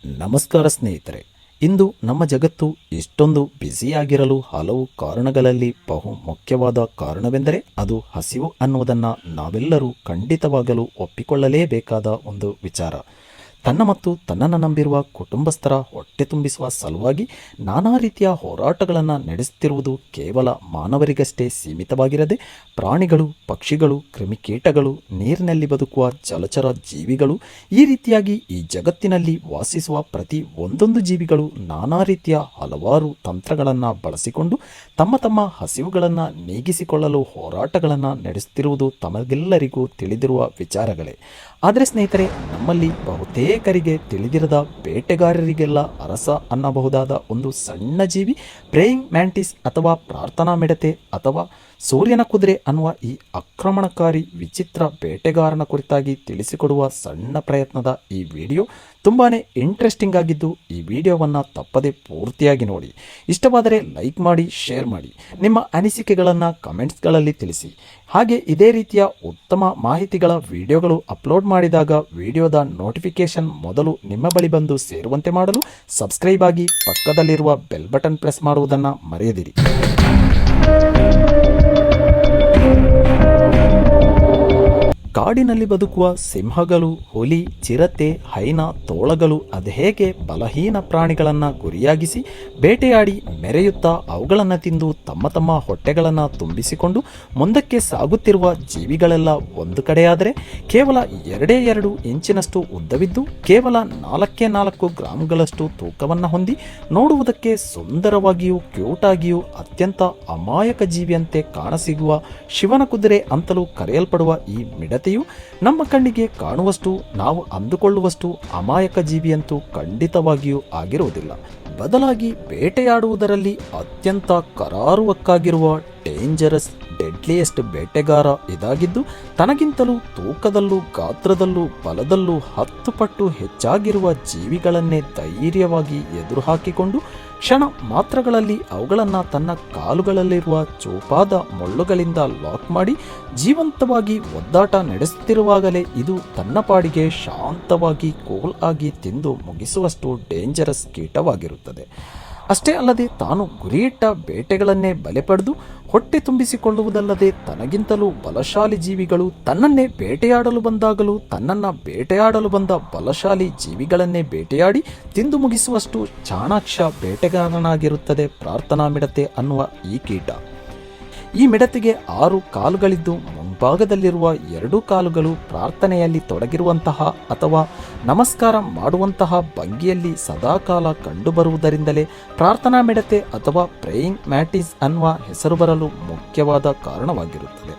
ನಮಸ್ಕಾರ ಸ್ನೇಹಿತರೆ. ಇಂದು ನಮ್ಮ ಜಗತ್ತು ಇಷ್ಟೊಂದು ಬ್ಯುಸಿಯಾಗಿರಲು ಹಲವು ಕಾರಣಗಳಲ್ಲಿ ಬಹು ಮುಖ್ಯವಾದ ಕಾರಣವೆಂದರೆ ಅದು ಹಸಿವು ಅನ್ನುವುದನ್ನು ನಾವೆಲ್ಲರೂ ಖಂಡಿತವಾಗಲು ಒಪ್ಪಿಕೊಳ್ಳಲೇಬೇಕಾದ ಒಂದು ವಿಚಾರ. ತನ್ನ ಮತ್ತು ತನ್ನನ್ನು ನಂಬಿರುವ ಕುಟುಂಬಸ್ಥರ ಹೊಟ್ಟೆ ತುಂಬಿಸುವ ಸಲುವಾಗಿ ನಾನಾ ರೀತಿಯ ಹೋರಾಟಗಳನ್ನು ನಡೆಸುತ್ತಿರುವುದು ಕೇವಲ ಮಾನವರಿಗಷ್ಟೇ ಸೀಮಿತವಾಗಿರದೆ ಪ್ರಾಣಿಗಳು, ಪಕ್ಷಿಗಳು, ಕ್ರಿಮಿಕೀಟಗಳು, ನೀರಿನಲ್ಲಿ ಬದುಕುವ ಜಲಚರ ಜೀವಿಗಳು, ಈ ರೀತಿಯಾಗಿ ಈ ಜಗತ್ತಿನಲ್ಲಿ ವಾಸಿಸುವ ಪ್ರತಿ ಒಂದೊಂದು ಜೀವಿಗಳು ನಾನಾ ರೀತಿಯ ಹಲವಾರು ತಂತ್ರಗಳನ್ನು ಬಳಸಿಕೊಂಡು ತಮ್ಮ ತಮ್ಮ ಹಸಿವುಗಳನ್ನು ನೀಗಿಸಿಕೊಳ್ಳಲು ಹೋರಾಟಗಳನ್ನು ನಡೆಸುತ್ತಿರುವುದು ತಮಗೆಲ್ಲರಿಗೂ ತಿಳಿದಿರುವ ವಿಚಾರಗಳೇ. ಆದರೆ ಸ್ನೇಹಿತರೆ, ನಮ್ಮಲ್ಲಿ ಬಹುತೇಕರಿಗೆ ತಿಳಿದಿರದ ಬೇಟೆಗಾರರಿಗೆಲ್ಲ ಅರಸ ಅನ್ನಬಹುದಾದ ಒಂದು ಸಣ್ಣ ಜೀವಿ ಪ್ರೇಯಿಂಗ್ ಮ್ಯಾಂಟಿಸ್ ಅಥವಾ ಪ್ರಾರ್ಥನಾ ಮಿಡತೆ ಅಥವಾ ಸೂರ್ಯನ ಕುದುರೆ ಅನ್ನುವ ಈ ಆಕ್ರಮಣಕಾರಿ ವಿಚಿತ್ರ ಬೇಟೆಗಾರನ ಕುರಿತಾಗಿ ತಿಳಿಸಿಕೊಡುವ ಸಣ್ಣ ಪ್ರಯತ್ನದ ಈ ವಿಡಿಯೋ ತುಂಬಾ ಇಂಟ್ರೆಸ್ಟಿಂಗ್ ಆಗಿದ್ದು ಈ ವಿಡಿಯೋವನ್ನು ತಪ್ಪದೆ ಪೂರ್ತಿಯಾಗಿ ನೋಡಿ. ಇಷ್ಟವಾದರೆ ಲೈಕ್ ಮಾಡಿ, ಶೇರ್ ಮಾಡಿ, ನಿಮ್ಮ ಅನಿಸಿಕೆಗಳನ್ನು ಕಮೆಂಟ್ಸ್ಗಳಲ್ಲಿ ತಿಳಿಸಿ. ಹಾಗೆ ಇದೇ ರೀತಿಯ ಉತ್ತಮ ಮಾಹಿತಿಗಳ ವಿಡಿಯೋಗಳು ಅಪ್ಲೋಡ್ ಮಾಡಿದಾಗ ವಿಡಿಯೋದ ನೋಟಿಫಿಕೇಶನ್ ಮೊದಲು ನಿಮ್ಮ ಬಳಿ ಬಂದು ಸೇರುವಂತೆ ಮಾಡಲು ಸಬ್ಸ್ಕ್ರೈಬ್ ಆಗಿ ಪಕ್ಕದಲ್ಲಿರುವ ಬೆಲ್ ಬಟನ್ ಪ್ರೆಸ್ ಮಾಡುವುದನ್ನು ಮರೆಯದಿರಿ. ಕಾಡಿನಲ್ಲಿ ಬದುಕುವ ಸಿಂಹಗಳು, ಹುಲಿ, ಚಿರತೆ, ಹೈನ, ತೋಳಗಳು ಅದೇಗೆ ಬಲಹೀನ ಪ್ರಾಣಿಗಳನ್ನು ಗುರಿಯಾಗಿಸಿ ಬೇಟೆಯಾಡಿ ಮೆರೆಯುತ್ತಾ ಅವುಗಳನ್ನು ತಿಂದು ತಮ್ಮ ತಮ್ಮ ಹೊಟ್ಟೆಗಳನ್ನು ತುಂಬಿಸಿಕೊಂಡು ಮುಂದಕ್ಕೆ ಸಾಗುತ್ತಿರುವ ಜೀವಿಗಳೆಲ್ಲ ಒಂದು ಕಡೆಯಾದರೆ ಕೇವಲ 2 ಇಂಚಿನಷ್ಟು ಉದ್ದವಿದ್ದು ಕೇವಲ 4 ಗ್ರಾಂಗಳಷ್ಟು ತೂಕವನ್ನು ಹೊಂದಿ ನೋಡುವುದಕ್ಕೆ ಸುಂದರವಾಗಿಯೂ ಕ್ಯೂಟ್ ಆಗಿಯೂ ಅತ್ಯಂತ ಅಮಾಯಕ ಜೀವಿಯಂತೆ ಕಾಣಸಿಗುವ ಶಿವನ ಕುದುರೆ ಅಂತಲೂ ಕರೆಯಲ್ಪಡುವ ಈ ಮಿಡತೆ ನಮ್ಮ ಕಣ್ಣಿಗೆ ಕಾಣುವಷ್ಟು, ನಾವು ಅಂದುಕೊಳ್ಳುವಷ್ಟು ಅಮಾಯಕ ಜೀವಿಯಂತೂ ಖಂಡಿತವಾಗಿಯೂ ಆಗಿರುವುದಿಲ್ಲ. ಬದಲಾಗಿ ಬೇಟೆಯಾಡುವುದರಲ್ಲಿ ಅತ್ಯಂತ ಕರಾರುವಕ್ಕಾಗಿರುವ ಡೇಂಜರಸ್ ಡೆಡ್ಲಿಯೆಸ್ಟ್ ಬೇಟೆಗಾರ ಇದಾಗಿದ್ದು ತನಗಿಂತಲೂ ತೂಕದಲ್ಲೂ ಗಾತ್ರದಲ್ಲೂ ಬಲದಲ್ಲೂ 10 ಪಟ್ಟು ಹೆಚ್ಚಾಗಿರುವ ಜೀವಿಗಳನ್ನೇ ಧೈರ್ಯವಾಗಿ ಎದುರು ಹಾಕಿಕೊಂಡು ಕ್ಷಣ ಮಾತ್ರಗಳಲ್ಲಿ ಅವುಗಳನ್ನು ತನ್ನ ಕಾಲುಗಳಲ್ಲಿರುವ ಚೂಪಾದ ಮುಳ್ಳುಗಳಿಂದ ಲಾಕ್ ಮಾಡಿ ಜೀವಂತವಾಗಿ ಒದ್ದಾಟ ನಡೆಸುತ್ತಿರುವಾಗಲೇ ಇದು ತನ್ನ ಪಾಡಿಗೆ ಶಾಂತವಾಗಿ ಕೂಲ್ ಆಗಿ ತಿಂದು ಮುಗಿಸುವಷ್ಟು ಡೇಂಜರಸ್ ಕೀಟವಾಗಿರುತ್ತದೆ. ಅಷ್ಟೇ ಅಲ್ಲದೆ ತಾನು ಗುರಿಯಿಟ್ಟ ಬೇಟೆಗಳನ್ನೇ ಬಲೆ ಪಡೆದು ಹೊಟ್ಟೆ ತುಂಬಿಸಿಕೊಳ್ಳುವುದಲ್ಲದೆ ತನಗಿಂತಲೂ ಬಲಶಾಲಿ ಜೀವಿಗಳು ತನ್ನನ್ನೇ ಬೇಟೆಯಾಡಲು ಬಂದಾಗಲೂ ತನ್ನನ್ನು ಬೇಟೆಯಾಡಲು ಬಂದ ಬಲಶಾಲಿ ಜೀವಿಗಳನ್ನೇ ಬೇಟೆಯಾಡಿ ತಿಂದು ಮುಗಿಸುವಷ್ಟು ಚಾಣಾಕ್ಷ ಬೇಟೆಗಾರನಾಗಿರುತ್ತದೆ ಪ್ರಾರ್ಥನಾ ಮಿಡತೆ ಅನ್ನುವ ಈ ಕೀಟ. ಈ ಮಿಡತೆಗೆ 6 ಕಾಲುಗಳಿದ್ದು ಮುಂಭಾಗದಲ್ಲಿರುವ 2 ಕಾಲುಗಳು ಪ್ರಾರ್ಥನೆಯಲ್ಲಿ ತೊಡಗಿರುವಂತಹ ಅಥವಾ ನಮಸ್ಕಾರ ಮಾಡುವಂತಹ ಭಂಗಿಯಲ್ಲಿ ಸದಾಕಾಲ ಕಂಡುಬರುವುದರಿಂದಲೇ ಪ್ರಾರ್ಥನಾ ಮಿಡತೆ ಅಥವಾ ಪ್ರೇಯಿಂಗ್ ಮ್ಯಾಟಿಸ್ ಅನ್ನುವ ಹೆಸರು ಬರಲು ಮುಖ್ಯವಾದ ಕಾರಣವಾಗಿರುತ್ತದೆ.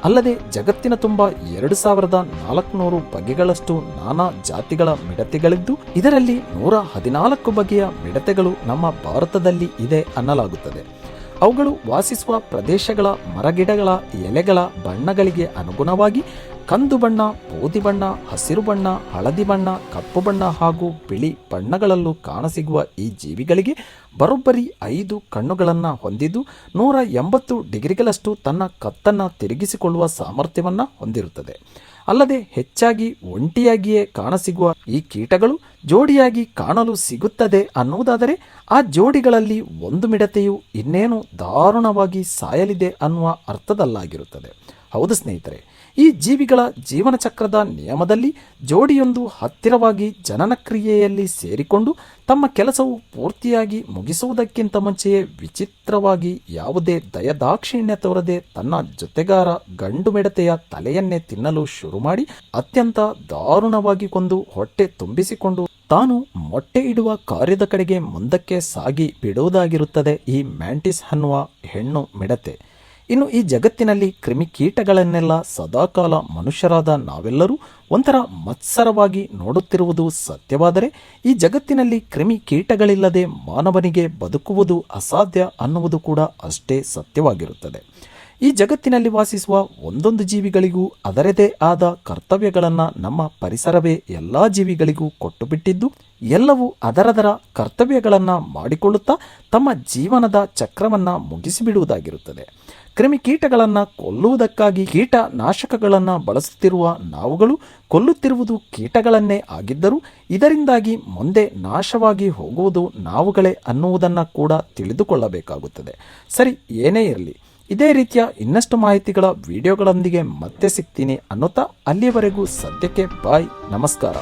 ಅಲ್ಲದೆ ಜಗತ್ತಿನ ತುಂಬ 2400 ಬಗೆಗಳಷ್ಟು ನಾನಾ ಜಾತಿಗಳ ಮಿಡತೆಗಳಿದ್ದು ಇದರಲ್ಲಿ 114 ಬಗೆಯ ಮಿಡತೆಗಳು ನಮ್ಮ ಭಾರತದಲ್ಲಿ ಇದೆ ಅನ್ನಲಾಗುತ್ತದೆ. ಅವುಗಳು ವಾಸಿಸುವ ಪ್ರದೇಶಗಳ ಮರಗಿಡಗಳ ಎಲೆಗಳ ಬಣ್ಣಗಳಿಗೆ ಅನುಗುಣವಾಗಿ ಕಂದು ಬಣ್ಣ, ಬೂದಿ ಬಣ್ಣ, ಹಸಿರು ಬಣ್ಣ, ಹಳದಿ ಬಣ್ಣ, ಕಪ್ಪು ಬಣ್ಣ ಹಾಗೂ ಬಿಳಿ ಬಣ್ಣಗಳಲ್ಲೂ ಕಾಣಸಿಗುವ ಈ ಜೀವಿಗಳಿಗೆ ಬರೋಬ್ಬರಿ 5 ಕಣ್ಣುಗಳನ್ನು ಹೊಂದಿದ್ದು 180 ಡಿಗ್ರಿಗಳಷ್ಟು ತನ್ನ ಕತ್ತನ್ನು ತಿರುಗಿಸಿಕೊಳ್ಳುವ ಸಾಮರ್ಥ್ಯವನ್ನು ಹೊಂದಿರುತ್ತದೆ. ಅಲ್ಲದೆ ಹೆಚ್ಚಾಗಿ ಒಂಟಿಯಾಗಿಯೇ ಕಾಣಸಿಗುವ ಈ ಕೀಟಗಳು ಜೋಡಿಯಾಗಿ ಕಾಣಲು ಸಿಗುತ್ತದೆ ಅನ್ನುವುದಾದರೆ ಆ ಜೋಡಿಗಳಲ್ಲಿ ಒಂದು ಮಿಡತೆಯು ಇನ್ನೇನು ದಾರುಣವಾಗಿ ಸಾಯಲಿದೆ ಅನ್ನುವ ಅರ್ಥದಲ್ಲಾಗಿರುತ್ತದೆ. ಹೌದು ಸ್ನೇಹಿತರೆ, ಈ ಜೀವಿಗಳ ಜೀವನ ಚಕ್ರದ ನಿಯಮದಲ್ಲಿ ಜೋಡಿಯೊಂದು ಹತ್ತಿರವಾಗಿ ಜನನ ಕ್ರಿಯೆಯಲ್ಲಿ ಸೇರಿಕೊಂಡು ತಮ್ಮ ಕೆಲಸವು ಪೂರ್ತಿಯಾಗಿ ಮುಗಿಸುವುದಕ್ಕಿಂತ ಮುಂಚೆಯೇ ವಿಚಿತ್ರವಾಗಿ ಯಾವುದೇ ದಯದಾಕ್ಷಿಣ್ಯ ತೋರದೆ ತನ್ನ ಜೊತೆಗಾರ ಗಂಡು ಮಿಡತೆಯ ತಲೆಯನ್ನೇ ತಿನ್ನಲು ಶುರು ಮಾಡಿ ಅತ್ಯಂತ ದಾರುಣವಾಗಿ ಕೊಂದು ಹೊಟ್ಟೆ ತುಂಬಿಸಿಕೊಂಡು ತಾನು ಮೊಟ್ಟೆ ಇಡುವ ಕಾರ್ಯದ ಕಡೆಗೆ ಮುಂದಕ್ಕೆ ಸಾಗಿ ಬಿಡುವುದಾಗಿರುತ್ತದೆ ಈ ಮ್ಯಾಂಟಿಸ್ ಅನ್ನುವ ಹೆಣ್ಣು ಮಿಡತೆ. ಇನ್ನು ಈ ಜಗತ್ತಿನಲ್ಲಿ ಕ್ರಿಮಿಕೀಟಗಳನ್ನೆಲ್ಲ ಸದಾಕಾಲ ಮನುಷ್ಯರಾದ ನಾವೆಲ್ಲರೂ ಒಂಥರ ಮತ್ಸರವಾಗಿ ನೋಡುತ್ತಿರುವುದು ಸತ್ಯವಾದರೆ ಈ ಜಗತ್ತಿನಲ್ಲಿ ಕ್ರಿಮಿಕೀಟಗಳಿಲ್ಲದೆ ಮಾನವನಿಗೆ ಬದುಕುವುದು ಅಸಾಧ್ಯ ಅನ್ನುವುದು ಕೂಡ ಅಷ್ಟೇ ಸತ್ಯವಾಗಿರುತ್ತದೆ. ಈ ಜಗತ್ತಿನಲ್ಲಿ ವಾಸಿಸುವ ಒಂದೊಂದು ಜೀವಿಗಳಿಗೂ ಅದರದೇ ಆದ ಕರ್ತವ್ಯಗಳನ್ನು ನಮ್ಮ ಪರಿಸರವೇ ಎಲ್ಲ ಜೀವಿಗಳಿಗೂ ಕೊಟ್ಟುಬಿಟ್ಟಿದ್ದು ಎಲ್ಲವೂ ಅದರದರ ಕರ್ತವ್ಯಗಳನ್ನು ಮಾಡಿಕೊಳ್ಳುತ್ತಾ ತಮ್ಮ ಜೀವನದ ಚಕ್ರವನ್ನು ಮುಗಿಸಿಬಿಡುವುದಾಗಿರುತ್ತದೆ. ಕ್ರಿಮಿಕೀಟಗಳನ್ನು ಕೊಲ್ಲುವುದಕ್ಕಾಗಿ ಕೀಟನಾಶಕಗಳನ್ನು ಬಳಸುತ್ತಿರುವ ನಾವುಗಳು ಕೊಲ್ಲುತ್ತಿರುವುದು ಕೀಟಗಳನ್ನೇ ಆಗಿದ್ದರೂ ಇದರಿಂದಾಗಿ ಮುಂದೆ ನಾಶವಾಗಿ ಹೋಗುವುದು ನಾವುಗಳೇ ಅನ್ನುವುದನ್ನು ಕೂಡ ತಿಳಿದುಕೊಳ್ಳಬೇಕಾಗುತ್ತದೆ. ಸರಿ, ಏನೇ ಇರಲಿ, ಇದೇ ರೀತಿಯ ಇನ್ನಷ್ಟು ಮಾಹಿತಿಗಳ ವಿಡಿಯೋಗಳೊಂದಿಗೆ ಮತ್ತೆ ಸಿಗ್ತೀನಿ ಅನ್ನುತ್ತಾ ಅಲ್ಲಿಯವರೆಗೂ ಸದ್ಯಕ್ಕೆ ಬಾಯ್, ನಮಸ್ಕಾರ.